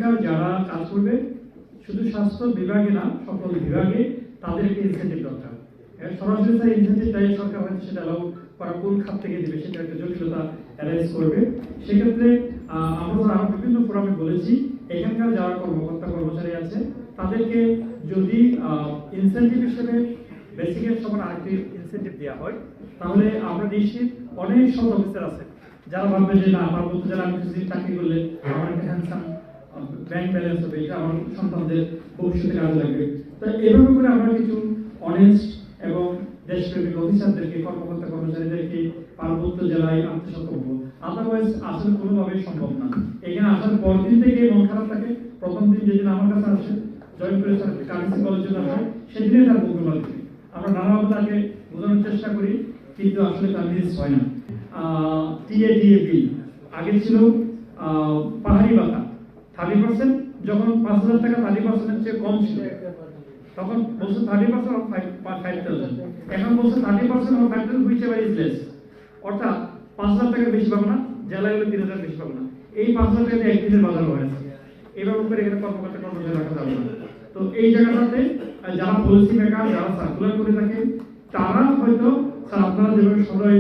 এখানকার যারা কাজ করবে শুধু স্বাস্থ্য বিভাগে না, সকল বিভাগে তাদেরকে ইনসেন্টিভ দরকার। সরাসরি তাই ইনসেন্টিভ দেয় সরকার, হয়তো সেটা অ্যালাউ করা কোন খাত থেকে দেবে সেটা একটা জটিলতা অ্যারাইজ করবে। সেক্ষেত্রে আমরা বিভিন্ন ফোরামে বলেছি, এখানকার যারা কর্মকর্তা কর্মচারী আছে তাদেরকে যদি ইনসেন্টিভ হিসেবে বেসিকের সবার আরেকটি ইনসেন্টিভ দেওয়া হয়, তাহলে আমরা নিশ্চিত অনেক সব অফিসার আছে যারা ভাববে যে না, আমার বলতে যারা আমি কিছুদিন চাকরি করলে আমার একটা হ্যান্ডসাম ব্যাংক ব্যালেন্স হবে, এটা আমার সন্তানদের ভবিষ্যতে কাজে লাগবে। তো এভাবে করে আমরা কিছু অনেস্ট এবং দেশপ্রেমিক অফিসারদেরকে, কর্মকর্তা কর্মচারীদেরকে পার্বত্য জেলায় আনতে সক্ষম হবো। আদারওয়াইজ আসলে কোনোভাবেই সম্ভব না। এখানে আসার পর দিন থেকে মন খারাপ থাকে। প্রথম দিন যেদিন আমার কাছে আসে, জয়েন করে কামিসি কলেজে আসে, সেদিনে তার মুখ গোলা দিবে। আমরা নানাভাবে তাকে বোঝানোর চেষ্টা করি, কিন্তু আসলে তার মিস হয় না। টিএডিএপি আগে ছিল পাহাড়ি ভাতা 30%, যখন 5,000 টাকা 30% চেয়ে কম ছিল তখন বলছে 30% অফ 5,000, এখন বলছে 30% of 5,000 which ever is less, অর্থাৎ 5,000 টাকা বেশি পাবো না, জেলায় হলে 3,000 বেশি পাবো না। এই 5,000 টাকা একদিনের বাজার হয়েছে, এইভাবে করে এখানে কর্মকর্তা কর্মচারী রাখা যাবে না। তো এই জায়গাটাতে যারা পলিসি মেকার, যারা সার্কুলার করে থাকে, তারা হয়তো স্যার আপনারা যেভাবে সবাই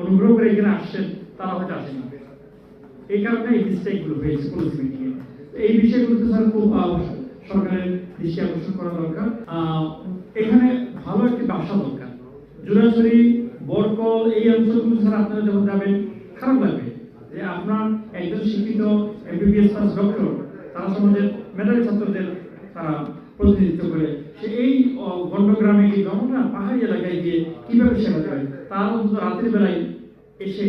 অনুগ্রহ করে এখানে আসছেন, তারা হয়তো আসেনি। এই কারণে এই মিস্টেকগুলো হয়েছে পলিসি মেকিংয়ে। এই বিষয়গুলোতে স্যার খুব সরকারের দৃষ্টি আকর্ষণ করা দরকার। এখানে ভালো একটি বাসা দরকার। জোড়াছড়ি, বরকল এই অঞ্চলগুলো স্যার আপনারা যখন যাবেন খারাপ লাগবে যে আপনার একজন শিক্ষিত এমবিবিএস পাস ডক্টর তারা সমাজের মেধাবী ছাত্রদের তারা প্রতিনিধিত্ব করে, সে এই গণ্ডগ্রামে, এই জনগণ পাহাড়ি এলাকায় গিয়ে কিভাবে সেবা করে, তার অন্তত রাতের বেলায় এসে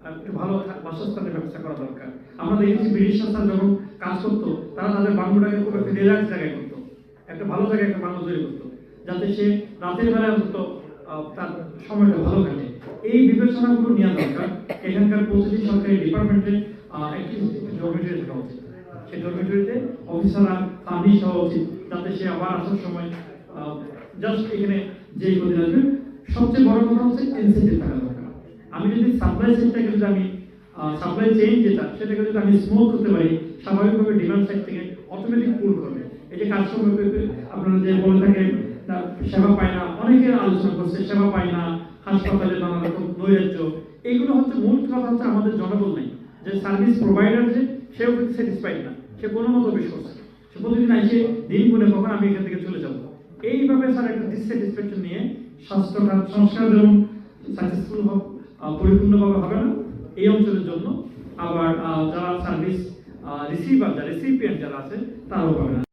একটু ভালো বাসস্থানের ব্যবস্থা করা দরকার। আমরা দেখেছি ব্রিটিশ সরকার যখন কাজ করতো, তারা তাদের বাংলোটাকে খুব একটা রিল্যাক্স জায়গায় করতো, একটা ভালো জায়গায় একটা বাংলো তৈরি করতো, যাতে সে রাতের বেলায় অন্তত তার সময়টা ভালো কাটে। এই বিবেচনাগুলো নেওয়া দরকার। এখানকার প্রতিটি সরকারি ডিপার্টমেন্টে একটি ডরমিটরি থাকা উচিত। সেই ডরমিটরিতে অফিসাররা ফার্নিশ হওয়া উচিত, যাতে সে আবার আসার সময় জাস্ট এখানে যেই কদিন আসবে। সবচেয়ে বড় কথা হচ্ছে ইনসেন্টিভ থাকা দরকার। আমি যদি সাপ্লাই সেটটাকে যদি আমি সাপ্লাই চেইন যেটা, সেটাকে যদি আমি স্মুথ করতে পারি, স্বাভাবিকভাবে ডিমান্ড সাইড থেকে অটোমেটিক পুল করবে। এই যে কাস্টমার আপনারা যে বলে থাকেন সেবা পায় না, অনেকে আলোচনা করছে সেবা পায় না, হাসপাতালে নানা রকম নৈরাজ্য, এইগুলো হচ্ছে মূল কথা হচ্ছে আমাদের জনবল নেই, যে সার্ভিস প্রোভাইডার যে সেও কিন্তু স্যাটিসফাইড না, সে কোনো মতো বেশ করছে, সে প্রতিদিন এসে দিন গুনে কখন আমি এখান থেকে চলে যাবো। এইভাবে স্যার একটা ডিসস্যাটিসফ্যাকশন নিয়ে স্বাস্থ্য খাত সংস্কার যেমন সাকসেসফুল পরিপূর্ণভাবে হবে না এই অঞ্চলের জন্য, আবার যারা সার্ভিস রিসিভার, যারা রেসিপিয়েন্ট যারা আছে তারাও হবে না।